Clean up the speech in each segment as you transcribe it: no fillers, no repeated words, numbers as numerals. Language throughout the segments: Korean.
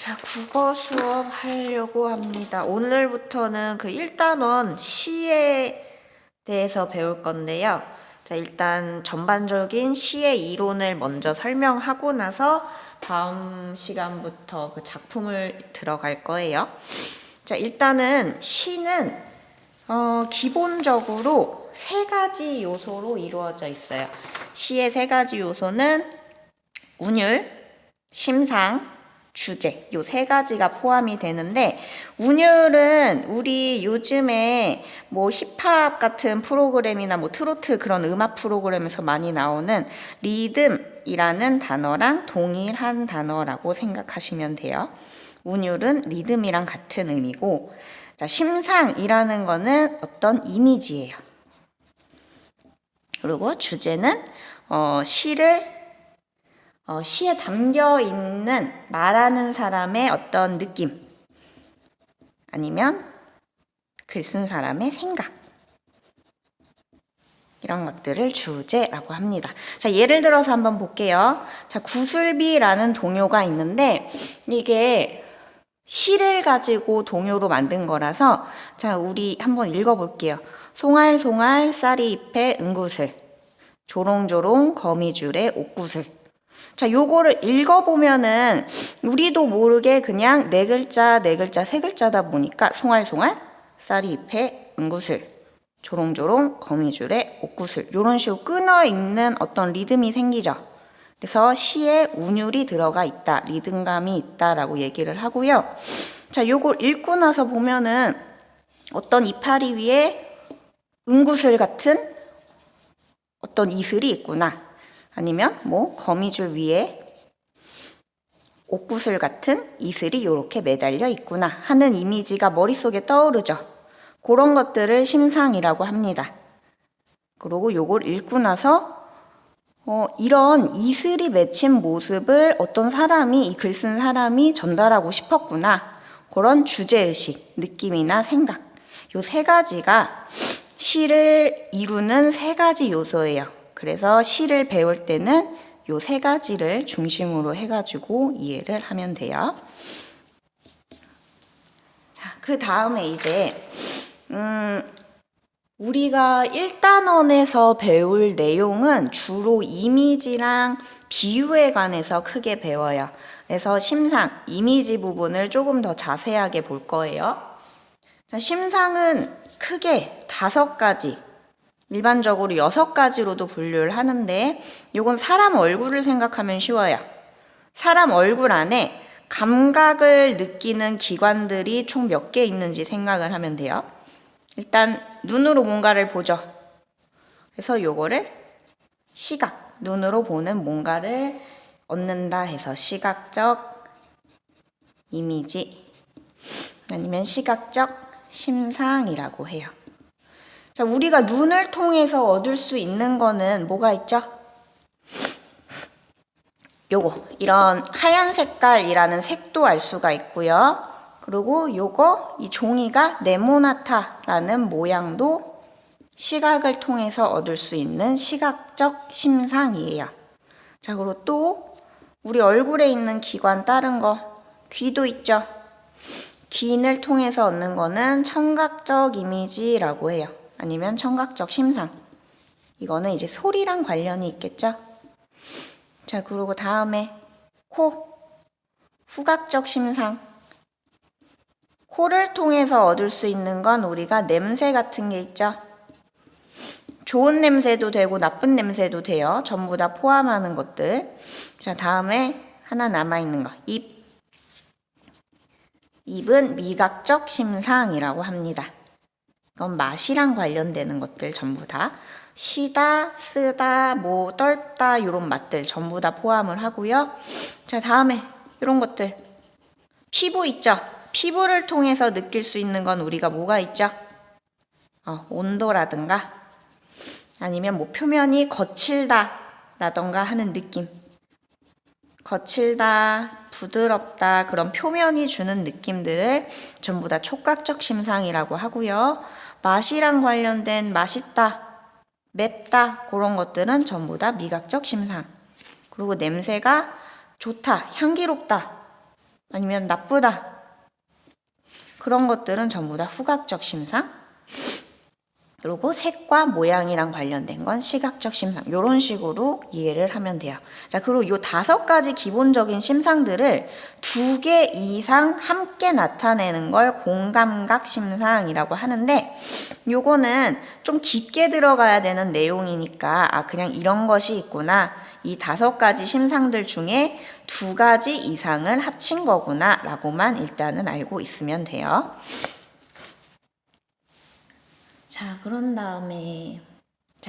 자, 국어 수업 하려고 합니다. 오늘부터는 그 1단원 시에 대해서 배울 건데요. 자, 일단 전반적인 시의 이론을 먼저 설명하고 나서 다음 시간부터 그 작품을 들어갈 거예요. 자, 일단은 시는 기본적으로 세 가지 요소로 이루어져 있어요. 시의 세 가지 요소는 운율, 심상, 주제, 요 세 가지가 포함이 되는데, 운율은 우리 요즘에 뭐 힙합 같은 프로그램이나 뭐 트로트 그런 음악 프로그램에서 많이 나오는 리듬이라는 단어랑 동일한 단어라고 생각하시면 돼요. 운율은 리듬이랑 같은 의미고, 자, 심상이라는 거는 어떤 이미지예요. 그리고 주제는 시에 담겨 있는 말하는 사람의 어떤 느낌, 아니면 글 쓴 사람의 생각, 이런 것들을 주제라고 합니다. 자, 예를 들어서 한번 볼게요. 자, 구슬비라는 동요가 있는데 이게 시를 가지고 동요로 만든 거라서, 자, 우리 한번 읽어볼게요. 송알송알 쌀이 잎에 은구슬, 조롱조롱 거미줄에 옥구슬. 자, 요거를 읽어보면은 우리도 모르게 그냥 네 글자, 세 글자다 보니까 송알송알, 쌀이 잎에 은구슬, 조롱조롱, 거미줄에 옥구슬, 요런 식으로 끊어 읽는 어떤 리듬이 생기죠. 그래서 시에 운율이 들어가 있다, 리듬감이 있다라고 얘기를 하고요. 자, 요걸 읽고 나서 보면은 어떤 이파리 위에 은구슬 같은 어떤 이슬이 있구나, 아니면 뭐 거미줄 위에 옥구슬 같은 이슬이 이렇게 매달려 있구나 하는 이미지가 머릿속에 떠오르죠. 그런 것들을 심상이라고 합니다. 그리고 요걸 읽고 나서 이런 이슬이 맺힌 모습을 어떤 사람이, 이 글 쓴 사람이 전달하고 싶었구나, 그런 주제의식, 느낌이나 생각, 요 세 가지가 시를 이루는 세 가지 요소예요. 그래서 시를 배울 때는 요 세 가지를 중심으로 해가지고 이해를 하면 돼요. 자, 그 다음에 이제 우리가 1단원에서 배울 내용은 주로 이미지랑 비유에 관해서 크게 배워요. 그래서 심상, 이미지 부분을 조금 더 자세하게 볼 거예요. 자, 심상은 크게 5가지, 일반적으로 6가지로도 분류를 하는데, 이건 사람 얼굴을 생각하면 쉬워요. 사람 얼굴 안에 감각을 느끼는 기관들이 총 몇 개 있는지 생각을 하면 돼요. 일단 눈으로 뭔가를 보죠. 그래서 요거를 시각, 눈으로 보는 뭔가를 얻는다 해서 시각적 이미지, 아니면 시각적 심상이라고 해요. 자, 우리가 눈을 통해서 얻을 수 있는 거는 뭐가 있죠? 요거, 이런 하얀 색깔이라는 색도 알 수가 있고요. 그리고 요거, 이 종이가 네모나타라는 모양도 시각을 통해서 얻을 수 있는 시각적 심상이에요. 자, 그리고 또 우리 얼굴에 있는 기관 다른 거, 귀도 있죠? 귀인을 통해서 얻는 거는 청각적 이미지라고 해요. 아니면 청각적 심상. 이거는 이제 소리랑 관련이 있겠죠? 자, 그리고 다음에 코, 후각적 심상. 코를 통해서 얻을 수 있는 건 우리가 냄새 같은 게 있죠? 좋은 냄새도 되고 나쁜 냄새도 돼요. 전부 다 포함하는 것들. 자, 다음에 하나 남아있는 거, 입. 입은 미각적 심상이라고 합니다. 이건 맛이랑 관련되는 것들 전부 다. 시다, 쓰다, 뭐 떫다, 이런 맛들 전부 다 포함을 하고요. 자, 다음에 이런 것들. 피부 있죠? 피부를 통해서 느낄 수 있는 건 우리가 뭐가 있죠? 온도라든가, 아니면 뭐 표면이 거칠다 라던가 하는 느낌. 거칠다, 부드럽다, 그런 표면이 주는 느낌들을 전부 다 촉각적 심상이라고 하고요. 맛이랑 관련된 맛있다, 맵다, 그런 것들은 전부 다 미각적 심상. 그리고 냄새가 좋다, 향기롭다, 아니면 나쁘다. 그런 것들은 전부 다 후각적 심상. 그리고 색과 모양이랑 관련된 건 시각적 심상. 이런 식으로 이해를 하면 돼요. 자, 그리고 이 5가지 기본적인 심상들을 2개 이상 함께 나타내는 걸 공감각 심상이라고 하는데, 요거는 좀 깊게 들어가야 되는 내용이니까 그냥 이런 것이 있구나. 이 5가지 심상들 중에 2가지 이상을 합친 거구나 라고만 일단은 알고 있으면 돼요. 자, 그런 다음에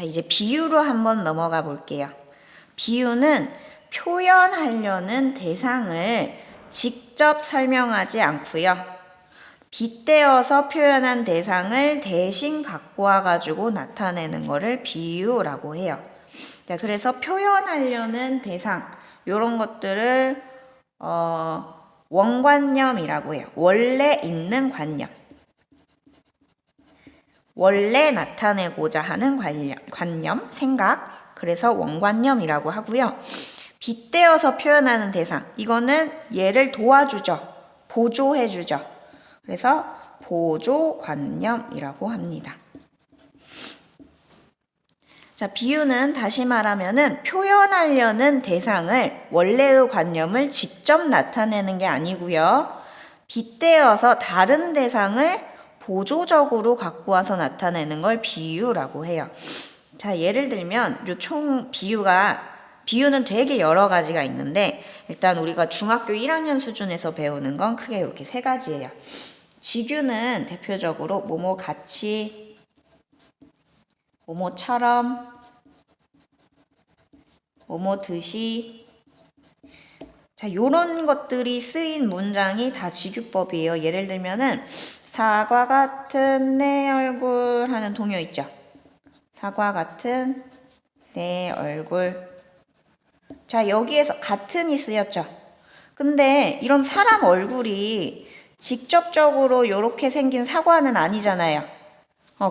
이제 비유로 한번 넘어가 볼게요. 비유는 표현하려는 대상을 직접 설명하지 않고요. 빗대어서 표현한 대상을 대신 갖고 와가지고 나타내는 거를 비유라고 해요. 자, 그래서 표현하려는 대상, 이런 것들을 원관념이라고 해요. 원래 있는 관념. 원래 나타내고자 하는 관념, 생각, 그래서 원관념이라고 하고요. 빗대어서 표현하는 대상, 이거는 얘를 도와주죠. 보조해주죠. 그래서 보조관념이라고 합니다. 자, 비유는 다시 말하면은 표현하려는 대상을 원래의 관념을 직접 나타내는 게 아니고요. 빗대어서 다른 대상을 보조적으로 갖고 와서 나타내는 걸 비유라고 해요. 자, 예를 들면 요 총 비유는 되게 여러 가지가 있는데 일단 우리가 중학교 1학년 수준에서 배우는 건 크게 이렇게 3가지예요. 지규는 대표적으로 뭐뭐 같이, 뭐뭐처럼, 뭐뭐 듯이. 자, 요런 것들이 쓰인 문장이 다 지규법이에요. 예를 들면은 사과 같은 내 얼굴 하는 동요 있죠. 사과 같은 내 얼굴. 자, 여기에서 같은이 쓰였죠. 근데 이런 사람 얼굴이 직접적으로 이렇게 생긴 사과는 아니잖아요.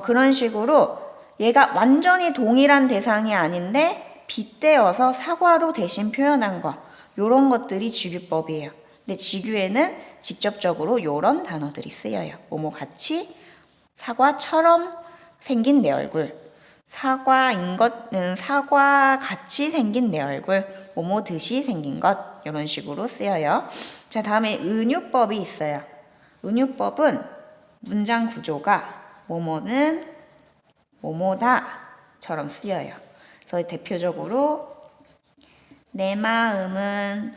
그런 식으로 얘가 완전히 동일한 대상이 아닌데 빗대어서 사과로 대신 표현한 거. 요런 것들이 지규법이에요. 근데 지규에는 직접적으로 요런 단어들이 쓰여요. 뭐뭐 같이, 사과처럼 생긴 내 얼굴, 사과 같이 생긴 내 얼굴, 뭐뭐 듯이 생긴 것, 이런 식으로 쓰여요. 자, 다음에 은유법이 있어요. 은유법은 문장 구조가 뭐뭐는 뭐뭐다처럼 쓰여요. 그래서 대표적으로 내 마음은,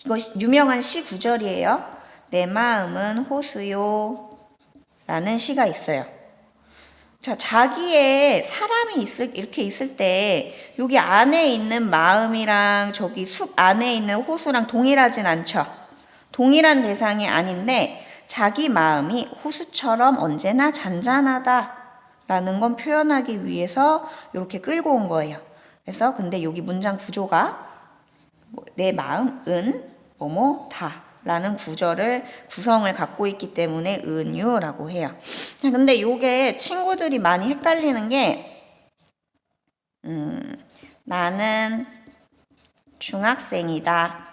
이거 유명한 시 구절이에요. 내 마음은 호수요 라는 시가 있어요. 자, 자기의 사람이 이렇게 있을 때 여기 안에 있는 마음이랑 저기 숲 안에 있는 호수랑 동일하진 않죠. 동일한 대상이 아닌데 자기 마음이 호수처럼 언제나 잔잔하다 라는 건 표현하기 위해서 이렇게 끌고 온 거예요. 그래서 근데 여기 문장 구조가 내 마음은 뭐뭐다 라는 구성을 갖고 있기 때문에 은유라고 해요. 근데 요게 친구들이 많이 헷갈리는 게 나는 중학생이다.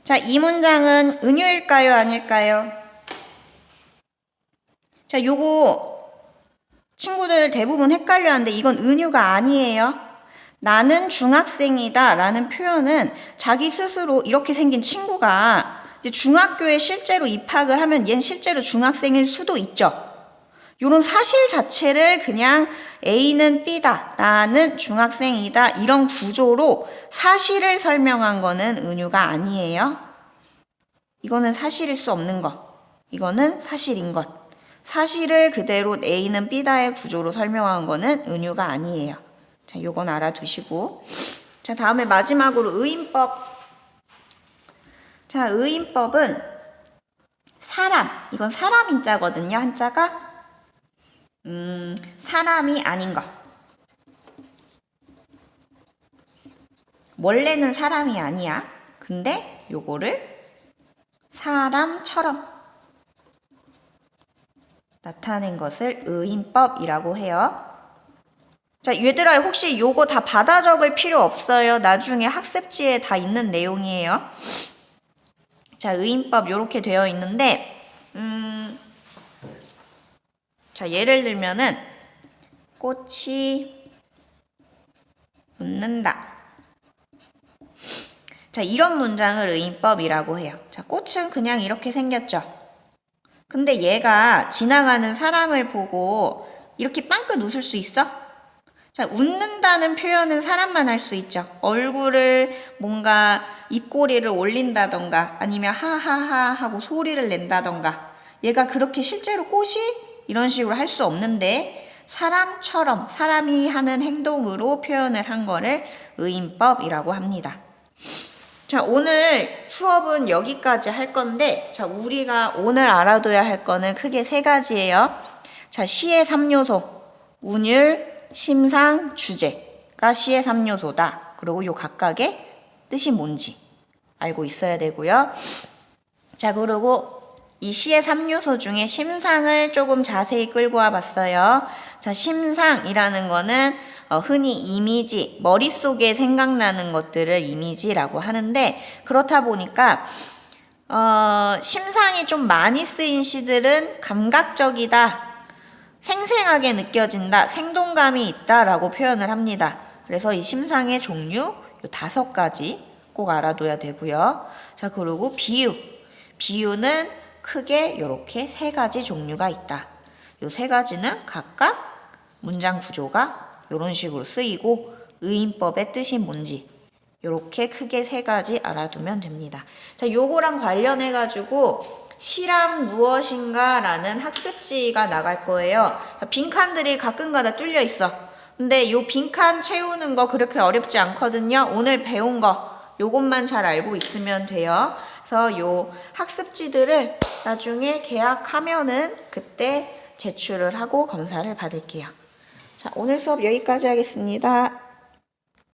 자, 이 문장은 은유일까요? 아닐까요? 자, 요거 친구들 대부분 헷갈려하는데 이건 은유가 아니에요. 나는 중학생이다 라는 표현은 자기 스스로 이렇게 생긴 친구가 이제 중학교에 실제로 입학을 하면 얜 실제로 중학생일 수도 있죠. 이런 사실 자체를 그냥 A는 B다, 나는 중학생이다 이런 구조로 사실을 설명한 거는 은유가 아니에요. 이거는 사실일 수 없는 것. 이거는 사실인 것. 사실을 그대로 A는 B다의 구조로 설명한 거는 은유가 아니에요. 자, 요건 알아두시고. 자, 다음에 마지막으로 의인법. 자, 의인법은 사람. 이건 사람 인자거든요, 한자가. 사람이 아닌 것. 원래는 사람이 아니야. 근데 요거를 사람처럼 나타낸 것을 의인법이라고 해요. 자, 얘들아, 혹시 요거 다 받아 적을 필요 없어요. 나중에 학습지에 다 있는 내용이에요. 자, 의인법 요렇게 되어 있는데, 자, 예를 들면은, 꽃이 웃는다. 자, 이런 문장을 의인법이라고 해요. 자, 꽃은 그냥 이렇게 생겼죠. 근데 얘가 지나가는 사람을 보고 이렇게 빵긋 웃을 수 있어? 자, 웃는다는 표현은 사람만 할 수 있죠. 얼굴을 뭔가 입꼬리를 올린다던가 아니면 하하하 하고 소리를 낸다던가 얘가 그렇게 실제로 꽃이 이런 식으로 할 수 없는데 사람처럼 사람이 하는 행동으로 표현을 한 거를 의인법이라고 합니다. 자, 오늘 수업은 여기까지 할 건데, 자, 우리가 오늘 알아둬야 할 거는 크게 세 가지예요. 자, 시의 3요소, 운율, 심상, 주제가 시의 3요소다. 그리고 요 각각의 뜻이 뭔지 알고 있어야 되고요. 자, 그리고 이 시의 3요소 중에 심상을 조금 자세히 끌고 와 봤어요. 자, 심상이라는 거는 흔히 이미지, 머릿속에 생각나는 것들을 이미지라고 하는데 그렇다 보니까 심상이 좀 많이 쓰인 시들은 감각적이다, 생생하게 느껴진다, 생동감이 있다라고 표현을 합니다. 그래서 이 심상의 종류 요 5가지 꼭 알아둬야 되고요. 자, 그리고 비유. 비유는 크게 이렇게 3가지 종류가 있다. 요 3가지는 각각 문장 구조가 이런 식으로 쓰이고 의인법의 뜻이 뭔지 이렇게 크게 3가지 알아두면 됩니다. 자, 요거랑 관련해 가지고 시란 무엇인가 라는 학습지가 나갈 거예요. 자, 빈칸들이 가끔가다 뚫려 있어. 근데 요 빈칸 채우는 거 그렇게 어렵지 않거든요. 오늘 배운 거 요것만 잘 알고 있으면 돼요. 그래서 요 학습지들을 나중에 개학하면은 그때 제출을 하고 검사를 받을게요. 자, 오늘 수업 여기까지 하겠습니다.